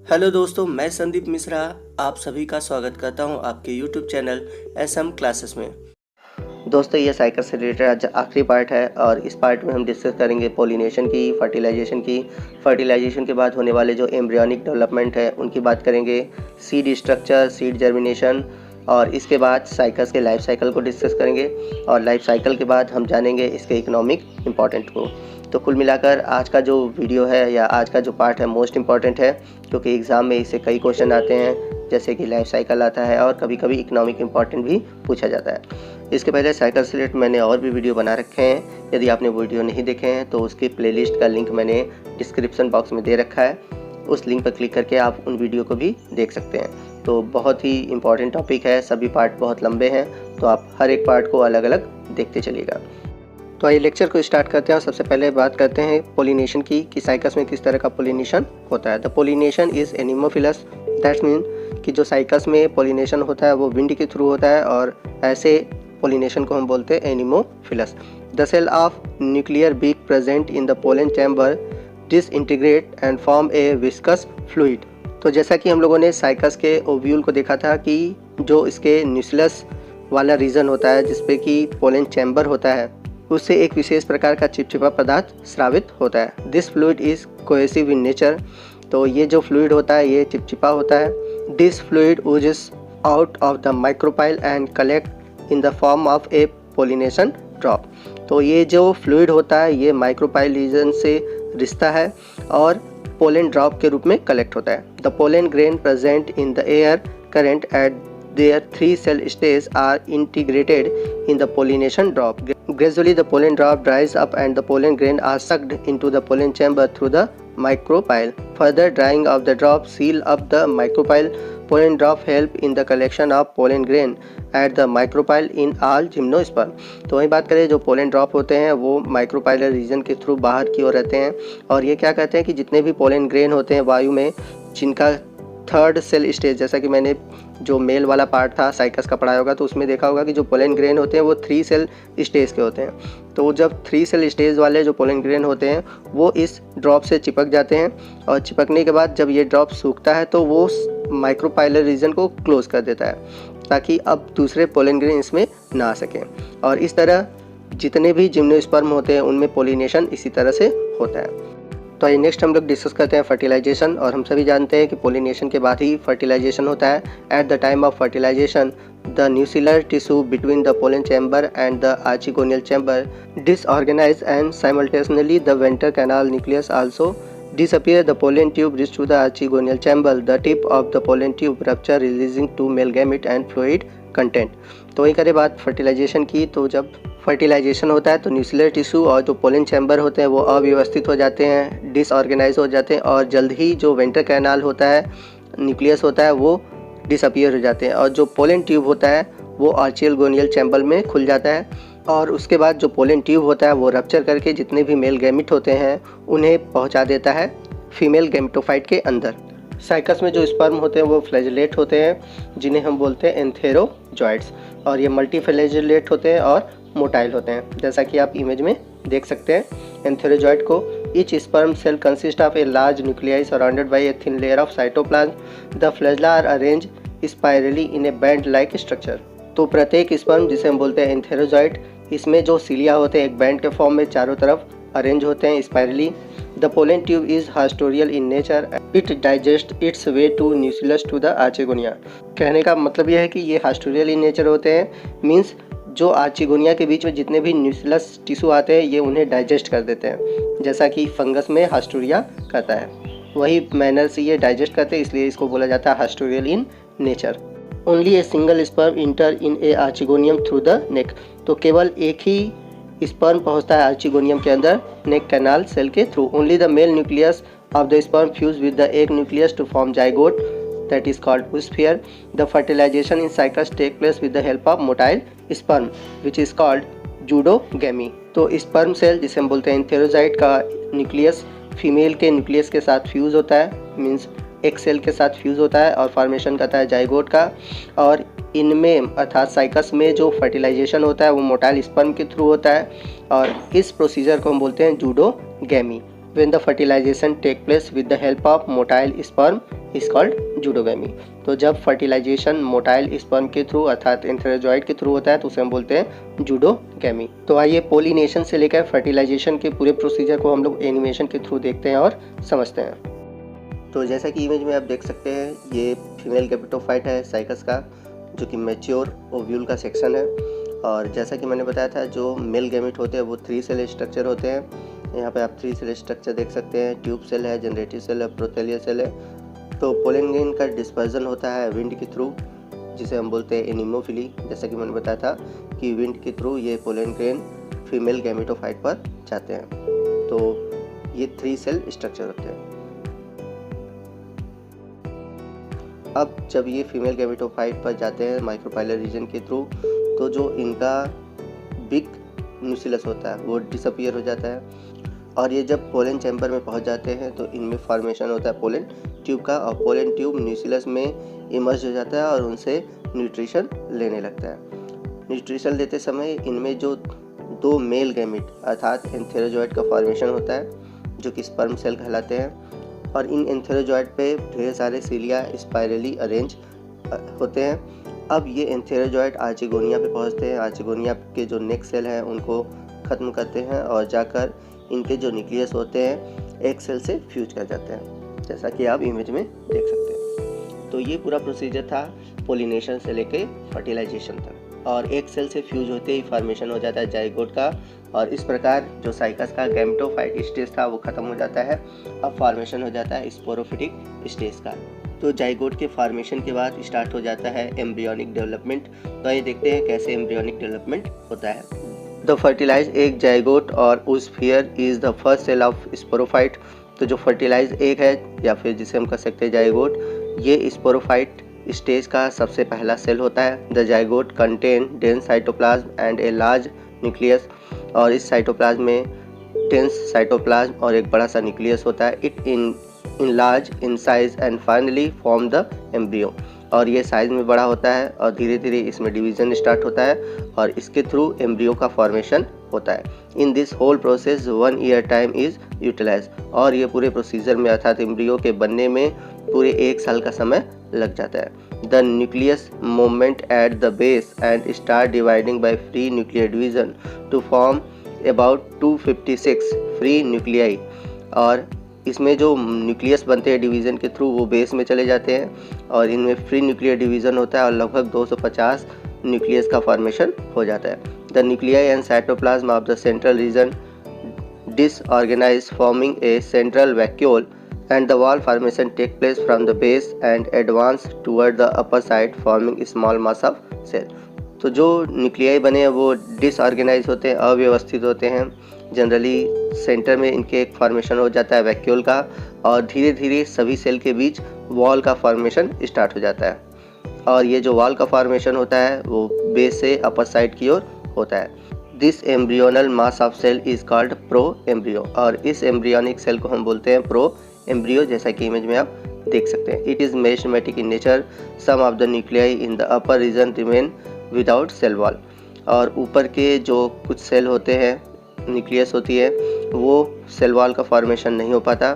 Hello दोस्तों, मैं संदीप मिश्रा आप सभी का स्वागत करता हूं आपके यूट्यूब चैनल एसएम क्लासेस में। दोस्तों, ये साइकिल से रिलेटेड आज आखिरी पार्ट है और इस पार्ट में हम डिस्कस करेंगे पोलिनेशन की, फर्टिलाइजेशन के बाद होने वाले जो एम्ब्रियोनिक डेवलपमेंट है उनकी बात करेंगे, सीड स्ट्रक्चर, सीड जर्मिनेशन और इसके बाद साइकिल्स के लाइफ साइकिल को डिस्कस करेंगे और लाइफ साइकिल के बाद हम जानेंगे इसके इकोनॉमिक इम्पॉर्टेंट को। तो कुल मिलाकर आज का जो वीडियो है या आज का जो पार्ट है मोस्ट इम्पॉर्टेंट है, क्योंकि एग्ज़ाम में इससे कई क्वेश्चन आते हैं, जैसे कि लाइफ साइकिल आता है और कभी कभी इकोनॉमिक इम्पॉर्टेंट भी पूछा जाता है। इसके पहले साइकिल से रिलेटेड मैंने और भी वीडियो बना रखे हैं, यदि आपने वीडियो नहीं देखे हैं तो उसकी प्लेलिस्ट का लिंक मैंने डिस्क्रिप्शन बॉक्स में दे रखा है, उस लिंक पर क्लिक करके आप उन वीडियो को भी देख सकते हैं। तो बहुत ही इम्पॉर्टेंट टॉपिक है, सभी पार्ट बहुत लंबे हैं, तो आप हर एक पार्ट को अलग अलग देखते चलिएगा। तो आइए लेक्चर को स्टार्ट करते हैं और सबसे पहले बात करते हैं पोलिनेशन की कि साइकस में किस तरह का पोलिनेशन होता है। The pollination is anemophilous, that's mean कि जो साइकस में पोलिनेशन होता है वो विंड के थ्रू होता है और ऐसे पोलिनेशन को हम बोलते हैं anemophilous. The cell of nuclear beak present in the pollen chamber disintegrate and form a viscous fluid. तो जैसा कि हम लोगों ने साइकस के ओव्यूल को देखा था कि जो इसके न्यूक्लियस वाला रीजन होता है जिसपे कि पोलन चैम्बर होता है, उससे एक विशेष प्रकार का चिपचिपा पदार्थ स्रावित होता है। This fluid is cohesive in nature. तो ये जो फ्लूइड होता है ये चिपचिपा होता है। This fluid oozes out of the micropyle and collect in the form of a pollination drop. तो ये जो फ्लूइड होता है ये माइक्रोपाइल रीजन से रिश्ता है और पोलन ड्रॉप के रूप में कलेक्ट होता है। The pollen grain present in the air current eight their 3 cell stages are integrated in the pollination drop. Gradually the pollen drop dries up and the pollen grain are sucked into the pollen chamber through the micropyle. Further drying of the drop seal up the micropyle. Pollen drop help in the collection of pollen grain at the micropyle in all gymnosperm. तो वही बात करें, जो pollen drop होते हैं वो micropylar reason के through बाहर की ओर रहते हैं और ये क्या कहते हैं कि जितने भी पोलन ग्रेन होते हैं वायु में, जिनका थर्ड सेल स्टेज, जैसा कि मैंने जो मेल वाला पार्ट था साइकस का पढ़ाया होगा तो उसमें देखा होगा कि जो पोलन ग्रेन होते हैं वो 3 सेल स्टेज के होते हैं। तो जब 3 सेल स्टेज वाले जो पोलन ग्रेन होते हैं वो इस ड्रॉप से चिपक जाते हैं और चिपकने के बाद जब ये ड्रॉप सूखता है तो वो माइक्रोपाइलर रीजन को क्लोज कर देता है ताकि अब दूसरे पोलन ग्रेन इसमें ना आ सकें। और इस तरह जितने भी जिम्नोस्पर्म होते हैं उनमें पोलिनेशन इसी तरह से होता है। तो आइए नेक्स्ट हम लोग डिस्कस करते हैं फर्टिलाइजेशन। और हम सभी जानते हैं कि पोलिनेशन के बाद ही फर्टिलाइजेशन होता है। At the time of fertilisation the nucellar tissue between the pollen chamber and the archegonial chamber disorganise and simultaneously the ventral canal nucleus also disappear. The pollen tube reach to the archegonial chamber. The tip of the pollen tube rupture releasing two male gamete and fluid content. तो वही करें बात fertilisation की। तो जब fertilisation होता है तो न्यूक्लियर टिश्यू और जो पोलन चैम्बर होते हैं वो अव्यवस्थित हो जाते हैं, डिसऑर्गेनाइज हो जाते हैं और जल्द ही जो वेंट्रल कैनाल होता है, न्यूक्लियस होता है, वो डिसअपियर हो जाते हैं और जो पोलन ट्यूब होता है वो आर्चिगोनियल चैम्बर में खुल जाता है और उसके बाद जो पोलन ट्यूब होता है वो रप्चर करके जितने भी मेल गैमिट होते हैं उन्हें पहुंचा देता है फीमेल गैमेटोफाइट के अंदर। साइकस में जो स्पर्म होते हैं वो फ्लैजेलेट होते हैं जिन्हें हम बोलते हैं एंथेरोजॉइड्स और ये मल्टी फ्लैजेलेट होते हैं और मोटाइल होते हैं, जैसा कि आप इमेज में देख सकते हैं एंथेरोजॉइड को। Each sperm cell consist of a large nuclei surrounded by a thin layer of cytoplasm. The flagella are arrange spirally in a band like structure. तो प्रत्येक स्पर्म जिसे हम बोलते हैं एंथेरोजॉइड, इसमें जो सिलिया होते हैं एक बैंड के फॉर्म में चारों तरफ अरेंज होते हैं spirally. The pollen tube is haustorial in nature, it digest its way to nucleus to the archegonia. कहने का मतलब यह है कि ये हास्टोरियल इन नेचर होते हैं, मीन्स जो आर्चिगोनिया के बीच में जितने भी न्यूक्लियस टिश्यू आते हैं ये उन्हें डाइजेस्ट कर देते हैं, जैसा कि फंगस में हास्टोरिया करता है, वही मैनर से ये डाइजेस्ट करते हैं, इसलिए इसको बोला जाता है haustorial in nature. Only a single sperm enter in a archegonium through the neck. तो केवल एक ही स्पर्म पहुंचता है आर्चिगोनियम के अंदर नेक कैनाल सेल के through. Only the male nucleus of the sperm fuse with the egg nucleus to form zygote, that is called oosphere. The fertilization in cycles take place with the help of motile sperm which is called zygogamy. तो sperm cell जिसे हम बोलते हैं एंथेरोजाइट का nucleus female के nucleus के साथ fuse होता है, मीन्स एक सेल के साथ फ्यूज होता है और फॉर्मेशन करता है जाइगोट का। और इनमें अर्थात साइकस में जो फर्टिलाइजेशन होता है वो मोटाइल स्पर्म के थ्रू होता है और इस प्रोसीजर को हम बोलते हैं जूडोगैमी। When the fertilization take place with the help of motile sperm, is called zoidogamy. तो जब फर्टिलाइजेशन मोटाइल स्पर्म के थ्रू अर्थात एंथेरोजॉइड के थ्रू होता है तो उसे हम बोलते हैं जूडोगैमी। तो आइए पोलिनेशन से लेकर फर्टिलाइजेशन के पूरे प्रोसीजर को हम लोग एनिमेशन के थ्रू देखते हैं और समझते हैं। तो जैसा कि इमेज में आप देख सकते हैं, ये फीमेल गैमेटोफाइट है साइकस का, जो कि मैच्योर ओव्यूल का सेक्शन है। और जैसा कि मैंने बताया था, जो मेल गैमेट होते हैं वो 3 सेल स्ट्रक्चर होते हैं। यहाँ पे आप 3 सेल स्ट्रक्चर देख सकते हैं, ट्यूब सेल है, जनरेटिव सेल है, प्रोथेलिया सेल है। तो पोलन ग्रेन का डिस्पर्जन होता है विंड के थ्रू, जिसे हम बोलते हैं एनिमोफिली। जैसा कि मैंने बताया था कि विंड के थ्रू ये पोलन ग्रेन फीमेल गैमेटोफाइट पर जाते हैं। तो ये 3 सेल स्ट्रक्चर होते हैं। अब जब ये फीमेल गैमेटोफाइट पर जाते हैं माइक्रोपाइलर रीजन के थ्रू, तो जो इनका बिग न्यूक्लियस होता है वो डिसअपीयर हो जाता है। और ये जब पोलन चैम्बर में पहुंच जाते हैं तो इनमें फॉर्मेशन होता है पोलन ट्यूब का, और पोलन ट्यूब न्यूक्लियस में इमर्ज हो जाता है और उनसे न्यूट्रिशन लेने लगता है। न्यूट्रिशन लेते समय इनमें जो 2 मेल गैमेट अर्थात एंथेरोजॉइड का फॉर्मेशन होता है, जो कि स्पर्म सेल कहलाते हैं। और इन एंथेरोजॉइड पे ढेर सारे सीलिया स्पाइरली अरेंज होते हैं। अब ये एंथेरोजॉइड आर्चिगोनिया पे पहुंचते हैं। आर्चिगोनिया के जो नेक सेल हैं उनको ख़त्म करते हैं और जाकर इनके जो न्यूक्लियस होते हैं एक सेल से फ्यूज कर जाते हैं, जैसा कि आप इमेज में देख सकते हैं। तो ये पूरा प्रोसीजर था पोलिनेशन से लेके फर्टिलाइजेशन तक। और एक सेल से फ्यूज होते ही फॉर्मेशन हो जाता है जाइगोट का, और इस प्रकार जो साइकस का गैमेटोफाइट स्टेज था वो खत्म हो जाता है। अब फॉर्मेशन हो जाता है स्पोरोफिटिक स्टेज का। तो जाइगोट के फॉर्मेशन के बाद स्टार्ट हो जाता है एम्ब्रियोनिक डेवलपमेंट। तो ये देखते हैं कैसे एम्ब्रियोनिक डेवलपमेंट होता है। द फर्टिलाइज एग जाइगोट और oosphere is the first cell of sporophyte. तो जो फर्टिलाइज एग है या फिर जिसे हम कह सकते हैं जाइगोट, ये स्पोरोफाइट स्टेज का सबसे पहला सेल होता है। The zygote contain dense cytoplasm and a large nucleus. और इस साइटोप्लाज्म में डेंस साइटोप्लाज्म और एक बड़ा सा न्यूक्लियस होता है। It in large in size and finally form the embryo. और ये साइज में बड़ा होता है और धीरे धीरे इसमें डिवीजन स्टार्ट होता है और इसके थ्रू एम्ब्रियो का फॉर्मेशन होता है। In this whole process 1 year time is utilize. और ये पूरे प्रोसीजर में अर्थात एम्ब्रियो के बनने में पूरे 1 साल का समय लग जाता है। The nucleus movement at the base and start dividing by free nuclear division to form about 256 free nuclei. और इसमें जो न्यूक्लियस बनते हैं डिवीज़न के थ्रू वो बेस में चले जाते हैं और इनमें फ्री न्यूक्लियर डिवीज़न होता है और लगभग 250 न्यूक्लियस का फॉर्मेशन हो जाता है। The nuclei and cytoplasm of the central region disorganise forming a central vacuole and the wall formation take place from the base and advance toward the upper side forming small mass of cell। तो जो nuclei बने हैं वो disorganise होते हैं, अव्यवस्थित होते हैं। जनरली सेंटर में इनके एक फॉर्मेशन हो जाता है वैक्यूल का और धीरे धीरे सभी सेल के बीच वॉल का फॉर्मेशन स्टार्ट हो जाता है। और ये जो वॉल का फॉर्मेशन होता है वो बेस से अपर साइड की ओर होता है। This embryonal mass of cell is called pro embryo. और इस एम्ब्रियोनिक सेल को हम बोलते हैं प्रो एम्ब्रियो, जैसा कि इमेज में आप देख सकते हैं। It is meristematic in nature. Some of the nuclei in the upper region remain without cell wall. और ऊपर के जो कुछ सेल होते हैं, न्यूक्लियस होती है, वो सेल वॉल का फॉर्मेशन नहीं हो पाता।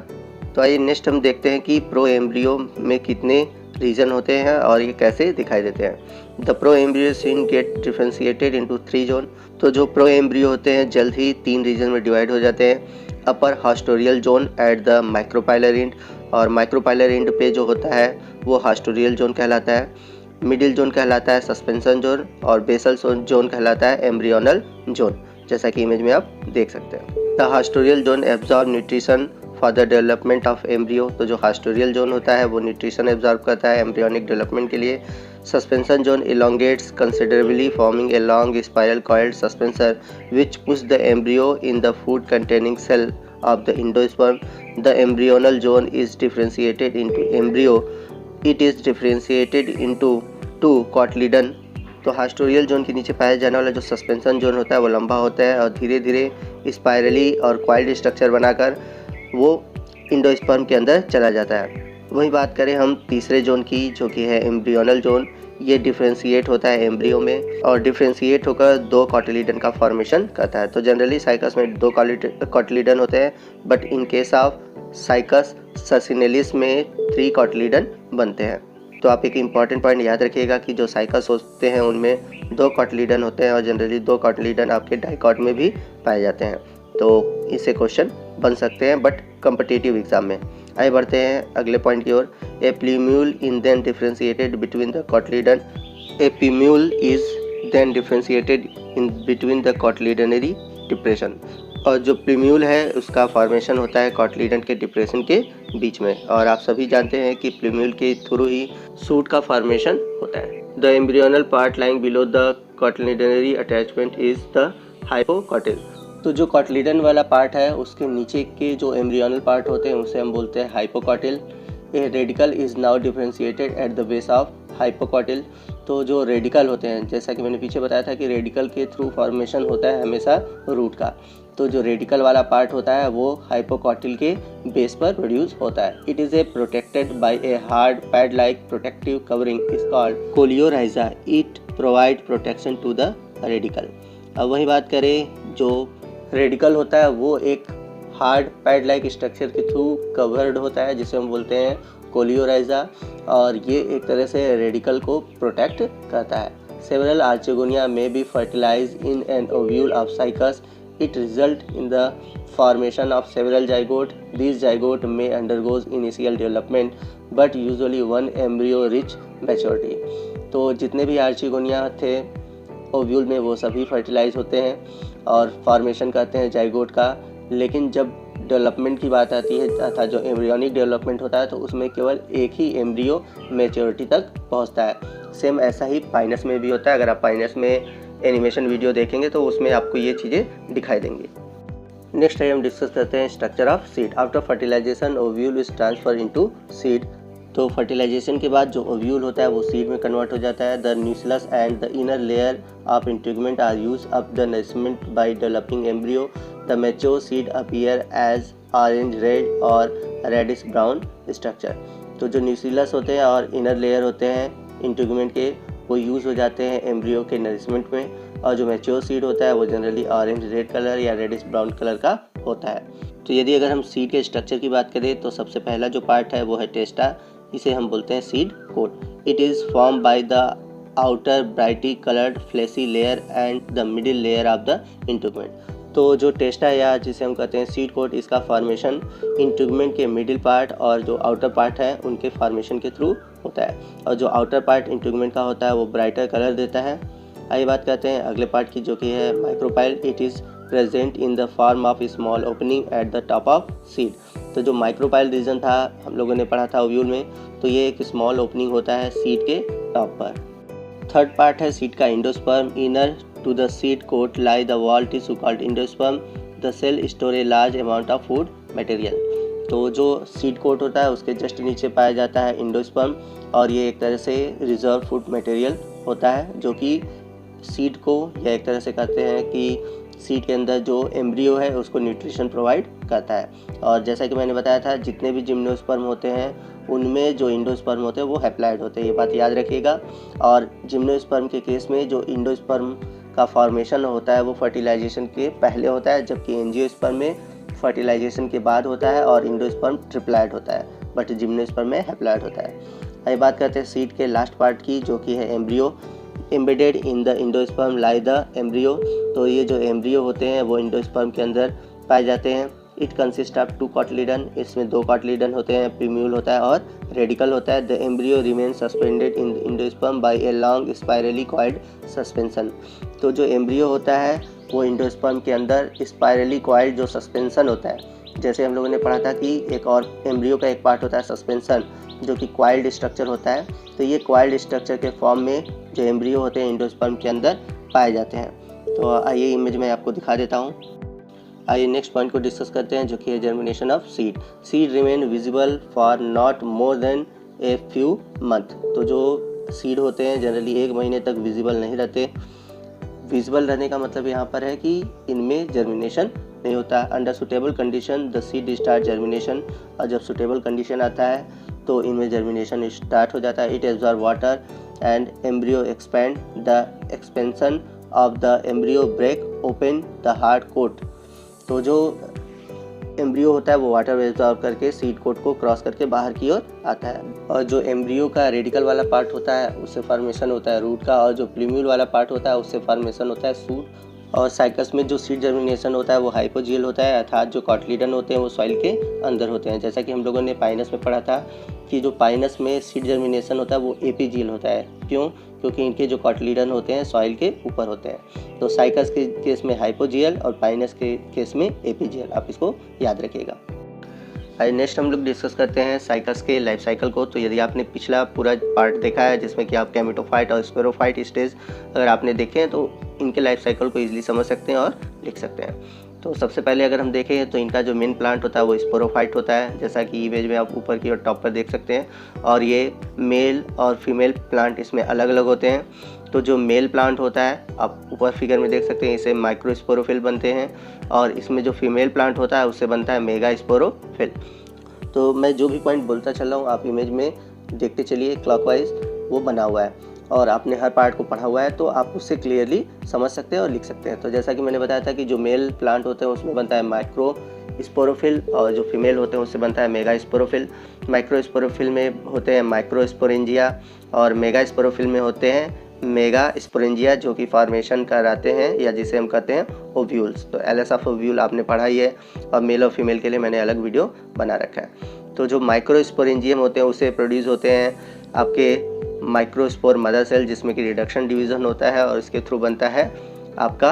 तो आइए नेक्स्ट हम देखते हैं कि प्रो एम्ब्रियो में कितने रीजन होते हैं और ये कैसे दिखाई देते हैं। The pro embryo soon get differentiated into 3 zone. तो जो प्रो एम्ब्रियो होते हैं जल्द ही 3 रीजन में डिवाइड हो जाते हैं। Upper haustorial zone at the micropylar end, और माइक्रोपाइलर एंड पे जो होता है वो हास्टोरियल जोन कहलाता है। मिडिल जोन कहलाता है सस्पेंशन जोन और बेसल जोन कहलाता है एम्ब्रियोनल जोन, जैसा कि इमेज में आप देख सकते हैं। The haustorial zone absorb nutrition for the development of embryo. तो जो हास्टोरियल जोन होता है वो न्यूट्रिशन एब्जॉर्ब करता है एम्ब्रियोनिक डेवलपमेंट के लिए। Suspension zone elongates considerably forming a long spiral coiled suspensor which push the embryo in the food containing cell of the endosperm. The embryonal zone is differentiated into embryo. It is differentiated into 2 cotyledon। तो हास्टोरियल zone के नीचे पाया जाने वाला जो suspension zone होता है वो लंबा होता है और धीरे धीरे स्पाइरली और क्वाइल्ड स्ट्रक्चर बनाकर वो इंडोस्पर्म के अंदर चला जाता है। वही बात करें हम तीसरे जोन की, जो कि है एम्ब्रियोनल जोन। ये डिफ्रेंशिएट होता है एम्ब्रियो में और डिफ्रेंशिएट होकर 2 कॉटिलीडन का फॉर्मेशन करता है। तो जनरली साइकस में 2 कॉटिलीडन होते हैं, but in case of Cycas circinalis में 3 कॉटिलीडन बनते हैं। तो आप एक इम्पॉर्टेंट पॉइंट याद रखिएगा कि जो साइकस होते हैं उनमें 2 कॉटिलीडन होते हैं और जनरली 2 कॉटिलीडन आपके डाइकॉट में भी पाए जाते हैं। तो इससे क्वेश्चन बन सकते हैं बट कॉम्पिटिटिव एग्जाम में। आगे बढ़ते हैं अगले पॉइंट की ओर। A plumule in then differentiated between the cotyledon. A plumule is then differentiated in between the cotyledonary depression. और जो प्ल्यूम्यूल है उसका फॉर्मेशन होता है कॉटिलीडन के डिप्रेशन के बीच में। और आप सभी जानते हैं कि प्ल्यूम्यूल के थ्रू ही सूट का फॉर्मेशन होता है। The embryonal part lying below the cotyledonary attachment is the hypocotyl. तो जो कॉटिलीडन वाला पार्ट है उसके नीचे के जो एम्ब्रियोनल पार्ट होते हैं उसे हम बोलते हैं hypocotyl. A radicle is now differentiated at the base of hypocotyl. तो जो रेडिकल होते हैं, जैसा कि मैंने पीछे बताया था कि रेडिकल के थ्रू फॉर्मेशन होता है हमेशा रूट का, तो जो रेडिकल वाला पार्ट होता है वो हाइपोकॉटिल के बेस पर प्रोड्यूस होता है। It is a protected by a hard pad like protective covering is called coleorhiza. It provide protection to the radical. अब वही बात करें, जो रेडिकल होता है वो एक हार्ड पैड लाइक स्ट्रक्चर के थ्रू कवर्ड होता है जिसे हम बोलते हैं कोलियोराइजा, और ये एक तरह से रेडिकल को प्रोटेक्ट करता है। सेवरल आर्चिगोनिया में be fertilize in an ovule of cycas. It result in the formation of several zygote. These zygote may undergoes initial development but usually one embryo reach maturity. तो जितने भी archegonia थे ovule में वो सभी fertilise होते हैं और फॉर्मेशन करते हैं जाइगोट का, लेकिन जब डेवलपमेंट की बात आती है अर्थात जो एम्ब्रियोनिक डेवलपमेंट होता है तो उसमें केवल एक ही एम्ब्रियो मैच्योरिटी तक पहुंचता है। सेम ऐसा ही पाइनस में भी होता है। अगर आप पाइनस में एनिमेशन वीडियो देखेंगे तो उसमें आपको ये चीज़ें दिखाई देंगी। नेक्स्ट है हम डिस्कस करते हैं structure of seed. After fertilization ovule is transfer into seed. तो फर्टिलाइजेशन के बाद जो ओव्यूल होता है वो सीड में कन्वर्ट हो जाता है। The nucleus and the inner layer of integument are use up the nourishment by developing embryo. The mature seed appear as orange red और रेडिश ब्राउन स्ट्रक्चर। तो जो न्यूक्लियस होते हैं और इनर लेयर होते हैं इंटीग्यूमेंट के वो यूज़ हो जाते हैं एम्ब्रियो के नरिशमेंट में, और जो मैच्योर सीड होता है वो जनरली ऑरेंज रेड कलर या रेडिश ब्राउन कलर का होता है। तो यदि अगर हम सीड के स्ट्रक्चर की बात करें तो सबसे पहला जो पार्ट है वो है टेस्टा। इसे हम बोलते हैं seed coat. It is form by the outer brightly coloured fleshy layer and the middle layer of the integument. तो जो टेस्टा या जिसे हम कहते हैं सीड कोट, इसका फॉर्मेशन इंटीग्यूमेंट के मिडिल पार्ट और जो आउटर पार्ट है उनके फॉर्मेशन के थ्रू होता है, और जो आउटर पार्ट इंटीग्यूमेंट का होता है वो ब्राइटर कलर देता है। आइए बात करते हैं अगले पार्ट की जो कि है micropyle. It is present in the form of small opening at the top of seed. तो जो माइक्रोपाइल रीजन था हम लोगों ने पढ़ा था ओव्यूल में, तो ये एक स्मॉल ओपनिंग होता है सीड के टॉप पर। थर्ड पार्ट है सीड का endosperm. Inner to the seed coat lie the wall tissue called endosperm. The cell store a large amount of food material. तो जो सीड कोट होता है उसके जस्ट नीचे पाया जाता है एंडोस्पर्म, और ये एक तरह से रिजर्व फूड मटेरियल होता है जो कि सीड को या एक तरह से कहते हैं कि सीड के अंदर जो एम्ब्रियो है उसको न्यूट्रिशन प्रोवाइड करता है। और जैसा कि मैंने बताया था जितने भी जिम्नोस्पर्म होते हैं उनमें जो इंडोस्पर्म होते हैं वो हैप्लॉइड होते हैं, ये बात याद रखिएगा। और जिम्नोस्पर्म के केस में जो इंडोस्पर्म का फॉर्मेशन होता है वो फर्टिलाइजेशन के पहले होता है, जबकि एंजियोस्पर्म में फर्टिलाइजेशन के बाद होता है और इंडोस्पर्म ट्रिप्लॉइड होता है, बट जिम्नोस्पर्म में हैप्लॉइड होता है। अब बात करते हैं सीड के लास्ट पार्ट की जो कि है embryo. Embedded in the endosperm lie the embryo. तो ये जो एम्ब्रियो होते हैं वो इंडोस्पर्म के अंदर पाए जाते हैं। It consist of 2 cotyledon. इसमें 2 कॉटिलीडन होते हैं, प्ल्यूम्यूल होता है और रेडिकल होता है। The embryo remain suspended in endosperm by a long spirally coiled suspension. तो जो एम्ब्रियो होता है वो इंडोस्पर्म के अंदर स्पाइरली कॉइल्ड जो सस्पेंशन होता है, जैसे हम लोगों ने पढ़ा था कि एक और एम्ब्रियो का एक पार्ट होता है सस्पेंशन जो कि कॉइल्ड स्ट्रक्चर होता है, तो ये कॉइल्ड स्ट्रक्चर के फॉर्म में जो एम्ब्रियो होते हैं इंडोस्पर्म के अंदर पाए जाते हैं। तो आइए इमेज में आपको दिखा देता हूँ। आइए नेक्स्ट पॉइंट को डिस्कस करते हैं जो कि है germination of seed. Seed remain visible for not more than a few month. तो जो सीड होते हैं जनरली 1 महीने तक विजिबल नहीं रहते। विजिबल रहने का मतलब यहाँ पर है कि इनमें जर्मिनेशन नहीं होता। Under suitable condition the seed start germination. और जब सुटेबल कंडीशन आता है तो इनमें जर्मिनेशन स्टार्ट हो जाता है। It absorb water and embryo expand. The expansion of the embryo break open the hard coat. तो जो एम्ब्रियो होता है वो वाटर एब्जॉर्ब करके सीड कोट को क्रॉस करके बाहर की ओर आता है। और जो एम्ब्रियो का रेडिकल वाला पार्ट होता है उससे फॉर्मेशन होता है रूट का, और जो प्लूम्यूल वाला पार्ट होता है उससे फॉर्मेशन होता है शूट। और साइकस में जो सीड जर्मिनेशन होता है वो हाइपोजियल होता है, अर्थात जो कॉटलीडन होते हैं वो सॉइल के अंदर होते हैं। जैसा कि हम लोगों ने पाइनस में पढ़ा था कि जो पाइनस में सीड जर्मिनेशन होता है वो एपीजियल होता है। क्यों? क्योंकि इनके जो कॉटलीडन होते हैं सॉइल के ऊपर होते हैं। तो साइकस के केस में हाइपोजियल और पाइनस के केस में एपीजियल, आप इसको याद रखिएगा। नेक्स्ट हम लोग डिस्कस करते हैं साइकस के लाइफ साइकिल को। तो यदि आपने पिछला पूरा पार्ट देखा है जिसमें कि आप गैमेटोफाइट और स्पोरोफाइट स्टेज अगर आपने देखे हैं तो इनके लाइफ साइकिल को इजीली समझ सकते हैं और लिख सकते हैं। तो सबसे पहले अगर हम देखें तो इनका जो मेन प्लांट होता है वो स्पोरोफाइट होता है, जैसा कि इमेज में आप ऊपर की ओर टॉप पर देख सकते हैं। और ये मेल और फीमेल प्लांट इसमें अलग अलग होते हैं। तो जो मेल प्लांट होता है आप ऊपर फिगर में देख सकते हैं, इसे माइक्रोस्पोरोफिल बनते हैं, और इसमें जो फीमेल प्लांट होता है उससे बनता है मेगा स्पोरोफिल। तो मैं जो भी पॉइंट बोलता चल रहा हूँ आप इमेज में देखते चलिए, क्लॉकवाइज वो बना हुआ है और आपने हर पार्ट को पढ़ा हुआ है तो आप उससे क्लियरली समझ सकते हैं और लिख सकते हैं। तो जैसा कि मैंने बताया था कि जो मेल प्लांट होते हैं उसमें बनता है माइक्रो स्पोरोफिल, और जो फीमेल होते हैं उससे बनता है मेगा स्पोरोफिल। माइक्रो स्पोरोफिल में होते हैं माइक्रो स्पोरेंजिया, और मेगा स्पोरोफिल में होते हैं मेगा स्पोरेंजिया, जो कि फॉर्मेशन कराते हैं या जिसे हम कहते हैं ओव्यूल्स। तो एलएस ऑफ ओव्यूल आपने पढ़ा ही है, और मेल और फीमेल के लिए मैंने अलग वीडियो बना रखा है। तो जो माइक्रो स्पोरेंजियम होते हैं उससे प्रोड्यूस होते हैं आपके माइक्रोस्पोर मदर सेल, जिसमें कि रिडक्शन डिवीज़न होता है, और इसके थ्रू बनता है आपका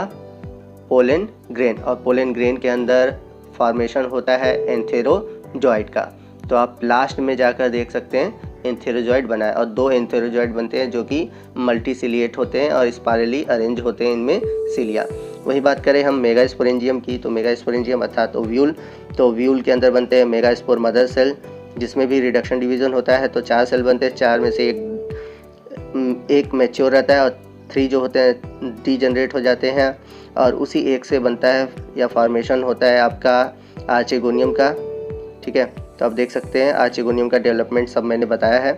पोलन ग्रेन, और पोलन ग्रेन के अंदर फॉर्मेशन होता है एंथेरोजॉइड का। तो आप लास्ट में जाकर देख सकते हैं एंथेरोजॉइड बना है, और 2 एंथेरोजॉइड बनते हैं जो कि मल्टीसिलिएट होते हैं और स्पाइरली अरेंज होते हैं इनमें सिलिया। वही बात करें हम मेगा स्पोरेंजियम की, तो मेगा स्पोरेंजियम अर्थात ओव्यूल, तो ओव्यूल के अंदर बनते हैं मेगा स्पोर मदर सेल, जिसमें भी रिडक्शन डिवीज़न होता है। तो 4 सेल बनते हैं, 4 में से एक मैच्योर रहता है और 3 जो होते हैं डीजनरेट हो जाते हैं, और उसी एक से बनता है या फॉर्मेशन होता है आपका आर्चेगोनियम का। ठीक है, तो आप देख सकते हैं आर्चेगोनियम का डेवलपमेंट सब मैंने बताया है,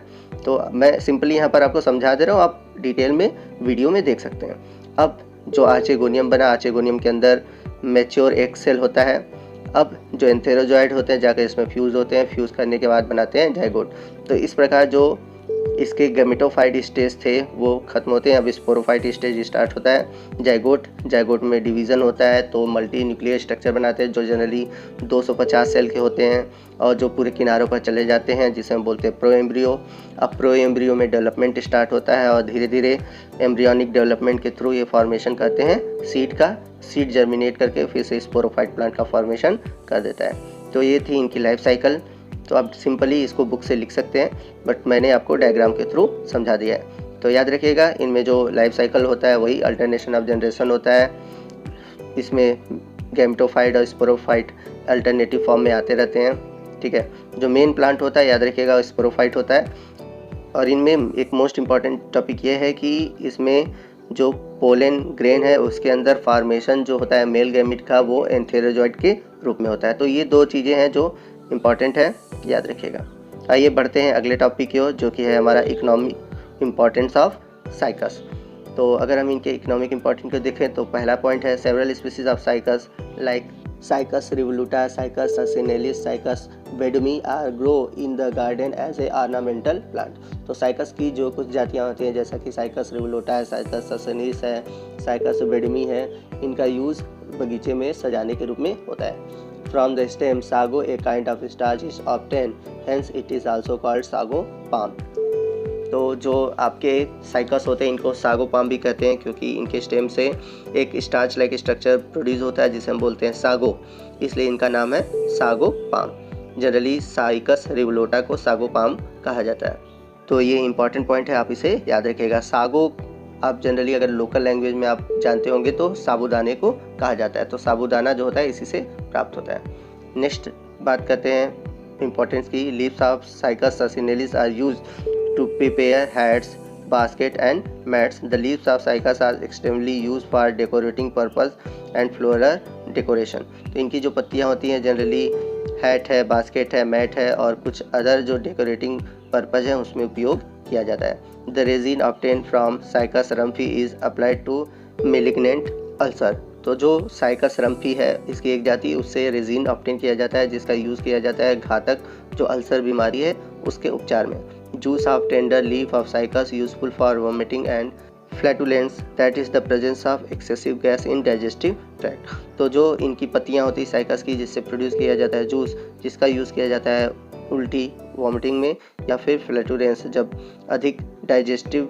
तो मैं सिंपली यहाँ पर आपको समझा दे रहा हूँ, आप डिटेल में वीडियो में देख सकते हैं। अब जो आर्चेगोनियम बना, आर्चेगोनियम के अंदर मैच्योर एक सेल होता है। अब जो एंथेरोजॉइड होते हैं जाकर इसमें फ्यूज़ होते हैं, फ्यूज़ करने के बाद बनाते हैं जाइगोट। तो इस प्रकार जो इसके गैमेटोफाइट स्टेज थे वो खत्म होते हैं, अब स्पोरोफाइट स्टेज स्टार्ट होता है। जाइगोट में डिवीज़न होता है, तो मल्टी न्यूक्लियर स्ट्रक्चर बनाते हैं जो जनरली 250 सेल के होते हैं, और जो पूरे किनारों पर चले जाते हैं, जिसे हम बोलते हैं प्रो एम्ब्रियो। अब प्रो एम्ब्रियो में डेवलपमेंट स्टार्ट होता है, और धीरे धीरे एम्ब्रियोनिक डेवलपमेंट के थ्रू ये फॉर्मेशन करते हैं सीड का, सीड जर्मिनेट करके फिर से स्पोरोफाइट प्लांट का फॉर्मेशन कर देता है। तो ये थी इनकी लाइफ साइकिल। तो आप सिंपली इसको बुक से लिख सकते हैं, बट मैंने आपको डायग्राम के थ्रू समझा दिया है। तो याद रखिएगा, इनमें जो लाइफ साइकिल होता है वही अल्टरनेशन ऑफ जनरेशन होता है। इसमें गैमेटोफाइट और स्पोरोफाइट अल्टरनेटिव फॉर्म में आते रहते हैं। ठीक है, जो मेन प्लांट होता है याद रखिएगा स्पोरोफाइट होता है। और इनमें एक मोस्ट इम्पॉर्टेंट टॉपिक ये है कि इसमें जो पोलन ग्रेन है उसके अंदर फॉर्मेशन जो होता है मेल गैमेट का वो एंथेरोजॉइड के रूप में होता है। तो ये 2 चीज़ें हैं जो इम्पॉर्टेंट है, याद रखिएगा। आइए बढ़ते हैं अगले टॉपिक की ओर, जो कि है हमारा इकोनॉमिक इम्पॉर्टेंस ऑफ साइकस। तो अगर हम इनके इकोनॉमिक इम्पॉर्टेंस को देखें तो पहला पॉइंट है several species of Cycas like Cycas revoluta, Cycas circinalis, Cycas beddomei are grow in the garden as a ornamental plant. तो साइकस की जो कुछ जातियाँ होती हैं जैसा कि साइकस रिवोल्यूटा है, साइकस ससिनेलिस है, साइकस बेडमी है, इनका यूज़ बगीचे में सजाने के रूप में होता है। From the stem sago a kind of starch is obtained, hence it is also called sago palm। तो जो आपके साइकस होते हैं इनको सागो पाम भी कहते हैं, क्योंकि इनके स्टेम से एक स्टार्च लाइक स्ट्रक्चर प्रोड्यूस होता है जिसे हम बोलते हैं सागो, इसलिए इनका नाम है sago palm. Generally cycas revoluta को सागो पाम कहा जाता है। तो ये इंपॉर्टेंट पॉइंट है, आप इसे याद रखिएगा। सागो आप जनरली अगर लोकल लैंग्वेज में आप जानते होंगे तो साबूदाने को कहा जाता है, तो साबूदाना जो होता है इसी से प्राप्त होता है। नेक्स्ट बात करते हैं इम्पोर्टेंस की। Leaves of Cycas circinalis are used to prepare hats, basket and mats. The leaves of cycas are extremely used for decorating purpose and floral decoration. तो इनकी जो पत्तियाँ होती हैं जनरली हैट है, बास्केट है, मैट है और कुछ अदर जो डेकोरेटिंग पर्पज़ है उसमें उपयोग किया जाता है। The resin obtain from Cycas rumphii is applied to malignant ulcer. तो जो साइकस रम्फी है इसकी एक जाति, उससे रेजिन ऑब्टेन किया जाता है जिसका यूज़ किया जाता है घातक जो अल्सर बीमारी है उसके उपचार में। Juice of tender leaf of cycas useful for vomiting and flatulence that is the presence of excessive gas in digestive tract. तो जो इनकी पत्तियाँ होती है साइकस की जिससे प्रोड्यूस किया जाता है जूस, जिसका यूज़ किया जाता है उल्टी वॉमिटिंग में या फिर फ्लैटुलेंस, जब अधिक डाइजेस्टिव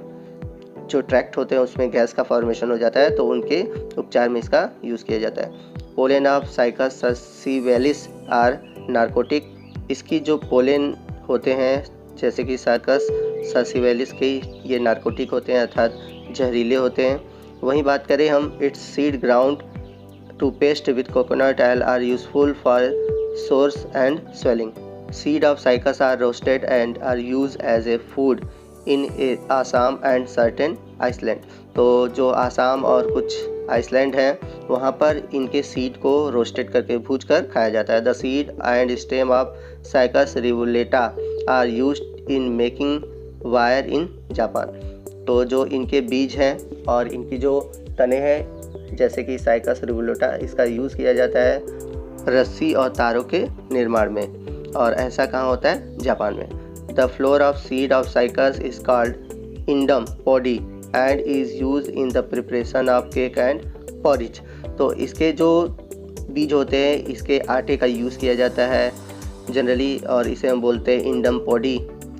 जो ट्रैक्ट होते हैं उसमें गैस का फॉर्मेशन हो जाता है तो उनके उपचार में इसका यूज़ किया जाता है। Pollen of Cycas circinalis are narcotic. इसकी जो पोलेन होते हैं जैसे कि साइकस ससिवेलिस के, ये नार्कोटिक होते हैं अर्थात जहरीले होते हैं। वहीं बात करें हम its seed ground to paste with coconut oil are useful for sores and swelling. Seed of cycas are roasted and are use as a food in Assam and certain island. तो जो आसाम और कुछ आइसलैंड हैं वहाँ पर इनके सीड को roasted करके भूज कर खाया जाता है। The seed and stem of Cycas revoluta are used in making wine in Japan. तो जो इनके बीज हैं और इनकी जो तने हैं जैसे कि साइकस रिवुलेटा, इसका यूज़ किया जाता है रस्सी और तारों के निर्माण में, और ऐसा कहाँ होता है? जापान में। The flower of seed of cycas is called indum poddy and is used in the preparation of cake and porridge। तो इसके जो बीज होते हैं इसके आटे का यूज़ किया जाता है जनरली, और इसे हम बोलते हैं इंडम पॉडी,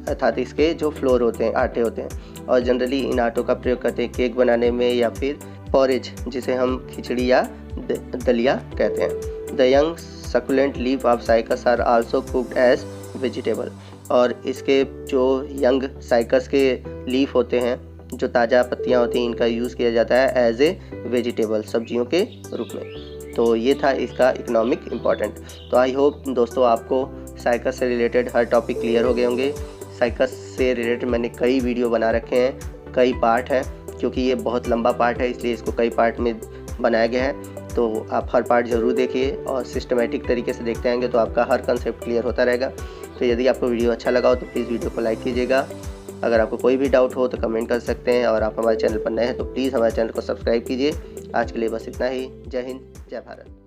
अर्थात इसके जो फ्लोर होते हैं आटे होते हैं, और जनरली इन आटों का प्रयोग करते हैं केक बनाने में या फिर पॉरिज जिसे हम खिचड़ी या दलिया कहते हैं। The young succulent leaf of cycas are also cooked as vegetable. और इसके जो यंग साइकस के लीफ होते हैं, जो ताज़ा पत्तियां होती हैं, इनका यूज़ किया जाता है एज ए वेजिटेबल, सब्जियों के रूप में। तो ये था इसका इकोनॉमिक इम्पॉर्टेंट। तो आई होप दोस्तों आपको साइकस से रिलेटेड हर टॉपिक क्लियर हो गए होंगे। साइकस से रिलेटेड मैंने कई वीडियो बना रखे हैं, कई पार्ट हैं, क्योंकि ये बहुत लंबा पार्ट है इसलिए इसको कई पार्ट में बनाया गया है। तो आप हर पार्ट ज़रूर देखिए और सिस्टमेटिक तरीके से देखते आएंगे तो आपका हर कंसेप्ट क्लियर होता रहेगा। तो यदि आपको वीडियो अच्छा लगा हो तो प्लीज़ वीडियो को लाइक कीजिएगा। अगर आपको कोई भी डाउट हो तो कमेंट कर सकते हैं, और आप हमारे चैनल पर नए हैं तो प्लीज़ हमारे चैनल को सब्सक्राइब कीजिए। आज के लिए बस इतना ही। जय हिंद, जय भारत।